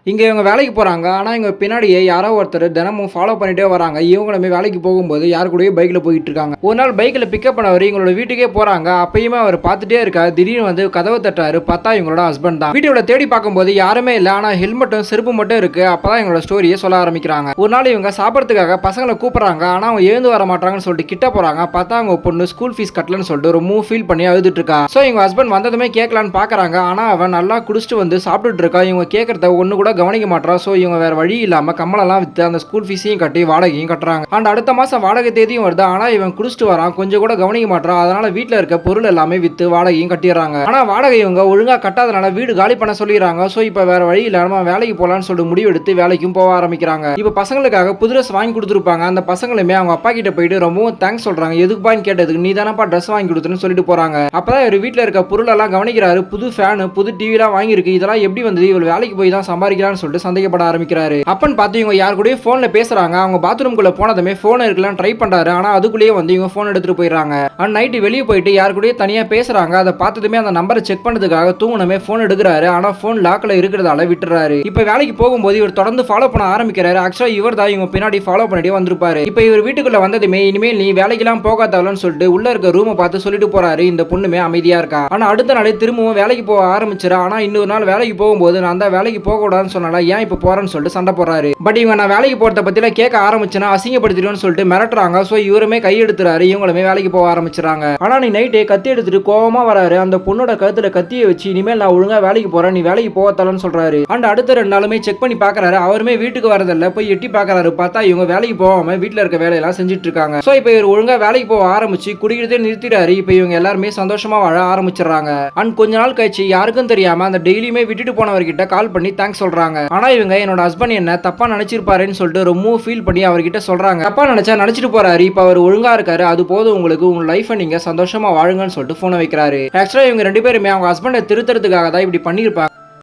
இங்க இவங்க வேலைக்கு போறாங்க. ஆனா, இவங்க பின்னாடியே யாரோ ஒருத்தர் தினமும் ஃபாலோ பண்ணிட்டே வராங்க. இவங்களுமே வேலைக்கு போகும்போது யார் கூடயோ பைக்ல போயிட்டு இருக்காங்க. ஒரு நாள் பைக்ல பிக்கப் பண்ணவரு இவங்களோட வீட்டுக்கே போறாங்க. அப்பயுமே அவர் பார்த்துட்டே இருக்காரு. திடீர்னு வந்து கதவ தட்டுறாரு. பார்த்தா இவங்களோட ஹஸ்பண்ட் தான். வீட்டோட தேடி பார்க்கும்போது யாருமே இல்ல. ஆனா ஹெல்மெட்டும் செருப்பு மட்டும் இருக்கு. அப்பதான் இவங்களோட ஸ்டோரியை சொல்ல ஆரம்பிக்கிறாங்க. ஒரு நாள் இவங்க சாப்பிடறதுக்காக பசங்களை கூப்பிடுறாங்க. ஆனா அவங்க எழுந்து வர மாட்டாங்கன்னு சொல்லிட்டு கிட்ட போறாங்க. பார்த்தா அவங்க பொண்ணு ஸ்கூல் ஃபீஸ் கட்டலன்னு சொல்லிட்டு ரொம்ப ஃபீல் பண்ணி அழுதுட்டு இருக்கா. சோ இவங்க ஹஸ்பண்ட் வந்ததுமே கேட்கலான்னு பாக்குறாங்க. ஆனா அவன் நல்லா குடிச்சிட்டு வந்து சாப்பிட்டுட்டு இருக்கா. இவங்க கேட்கறத ஒண்ணு கூட கவனிக்க மாட்டா. சோ இவங்க வேற வழி இல்லாம கம்மலெல்லாம் வித்து அந்த ஸ்கூல் ஃபீஸையும் கட்டி வாடகையும் கட்டுறாங்க. அண்ட் அடுத்த மாசம் வாடகை தேதியும் வருது. ஆனா இவன் குடிச்சிட்டு வரான், கொஞ்சம் கூட கவனிக்க மாட்டான். அதனால வீட்டுல இருக்க பொருள் எல்லாமே வித்து வாடகையும் கட்டிடுறாங்க. ஆனா வாடகை இவங்க ஒழுங்கா கட்டாதனால வீடு காலி பண்ண சொல்லிடுறாங்க. சோ இப்ப வேற வழி இல்லாம வேலைக்கு போலான்னு சொல்லிட்டு முடிவு எடுத்து வேலைக்கும் போக ஆரம்பிக்கிறாங்க. இப்ப பசங்களுக்காக புது ட்ரெஸ் வாங்கி கொடுத்துருப்பாங்க. அந்த பசங்களுமே அவங்க அப்பா கிட்ட போயிட்டு ரொம்பவும் தேங்க்ஸ் சொல்றாங்க. எதுக்குப்பான்னு கேட்டதுக்கு நீ தானப்பா ட்ரெஸ் வாங்கி கொடுத்துன்னு சொல்லிட்டு போறாங்க. அப்பதான் இவர் வீட்டுல இருக்க பொருள் எல்லாம் கவனிக்கிறாரு. புது ஃபேன், புது டிவி எல்லாம் வாங்கியிருக்கு. இதெல்லாம் எப்படி வந்தது? இவள் வேலைக்கு போய் தான் சம்பாதிக்கிறான்னு சொல்லிட்டு சந்தேகப்பட ஆரம்பிக்கிறாரு. அப்பன் பார்த்து இவங்க யார் கூடயும் போன்ல பேசுறாங்க. அவங்க பாத்ரூம்குள்ள போனதுமே போன் இருக்கலாம் ட்ரை பண்றாரு. ஆனா அதுக்குள்ளேயே வந்து இவங்க போன் எடுத்துட்டு போயிடுறாங்க. அண்ட் நைட் வெளியே போயிட்டு யார் கூடயும் தனியா பேசுறாங்க. அதை பார்த்ததுமே அந்த நம்பரை செக் பண்ணதுக்காக தூங்குனமே போன் எடுக்கிறாரு. ஆனா போன் லாக்ல இருக்கிறதால விட்டுறாரு. இப்ப வேலைக்கு போகும்போது இவர் தொடர்ந்து ஃபாலோ பண்ண ஆரம்பிக்கிறாரு. ஆக்சுவலா இவர் தான் இவங்க பின்னாடி ஃபாலோ பண்ணிட்டு வந்திருப்பாரு. இப்ப இவர் வீட்டுக்குள்ள வந்ததுமே இனிமேல் நீ வேலைக்கெல்லாம் போகாதவளன்னு சொல்லிட்டு உள்ள இருக்க ரூமை பார்த்து சொல்லிட்டு போறாரு. இந்த பொண்ணுமே அமைதியா இருக்கா. ஆனா அடுத்த நாளே திரும்பவும் வேலைக்கு போக ஆரம்பிச்சிடா. ஆனா இன்னொரு நாள் வேலைக்கு போகும்போது நான் தான் வேலைக்கு போக கூடாதுன்னு சொன்னால ஏன் இப்ப போறேன்னு சொல்லிட்டு சண்டை போறாரு. பட் இவங்க நான் வேலைக்கு போறத பத்தில கேட்க ஆரம்பிச்சனா அசிங்கப்படுத்திடுவேன்னு சொல்லிட்டு மிரட்டுறாங்க. சோ இவருமே கை எடுத்துறாரு. இவங்களுமே வேலைக்கு போக ஆரம்பிச்சாங்க. ஆனா நீ நைட்டே கத்தி எடுத்துட்டு கோவமா வராரு. அந்த பொண்ணோட கழுத்துல கத்தியை வச்சு இனிமேல் நான் ஒழுங்கா வேலைக்கு போறேன், நீ வேலைக்கு போகத்தலன்னு சொல்றாரு. அண்ட் அடுத்த 2 நாளுமே செக் பண்ணி பாக்குறாரு. அவருமே வீட்டுக்கு வரதில்ல. போய் எட்டி பாக்குறாரு. பார்த்தா இவங்க வேலைக்கு போகாம வீட்டுல இருக்க வேலையெல்லாம் செஞ்சுட்டு இருக்காங்க. சோ இப்ப இவர் ஒழுங்கா வேலைக்கு போக ஆரம்பிச்சு குடிக்கிறதே நிறுத்திடாரு. இப்ப இவங்க எல்லாருமே சந்தோஷமா வாழ ஆரம்பிச்சிடறாங்க. அண்ட் கொஞ்ச நாள் கழிச்சு யாருக்கும் தெரியாம அந்த டெய்லியுமே விட்டுட்டு போனவர்கிட்ட கால் பண்ணி தேங்க்ஸ் சொல்றாங்க. ஆனா இவங்க என்னோட ஹஸ்பண்ட் என்ன தப்பா நினைச்சிருப்பாருன்னு சொல்லிட்டு ரொம்ப ஃபீல் பண்ணி அவர்கிட்ட சொல்றாங்க. தப்பா நினைச்சா நினைச்சிட்டு போறாரு. இப்ப அவர் ஒழுங்கா இருக்காரு. அது போதும் உங்களுக்கு, உங்க லைஃபை நீங்க சந்தோஷமா வாழுங்கன்னு சொல்லிட்டு போனை வைக்கிறாரு. ஆக்சுவலா இவங்க 2 பேருமே அவங்க ஹஸ்பண்டை திருத்துறதுக்காக தான் இப்படி பண்ணிருப்பாங்க.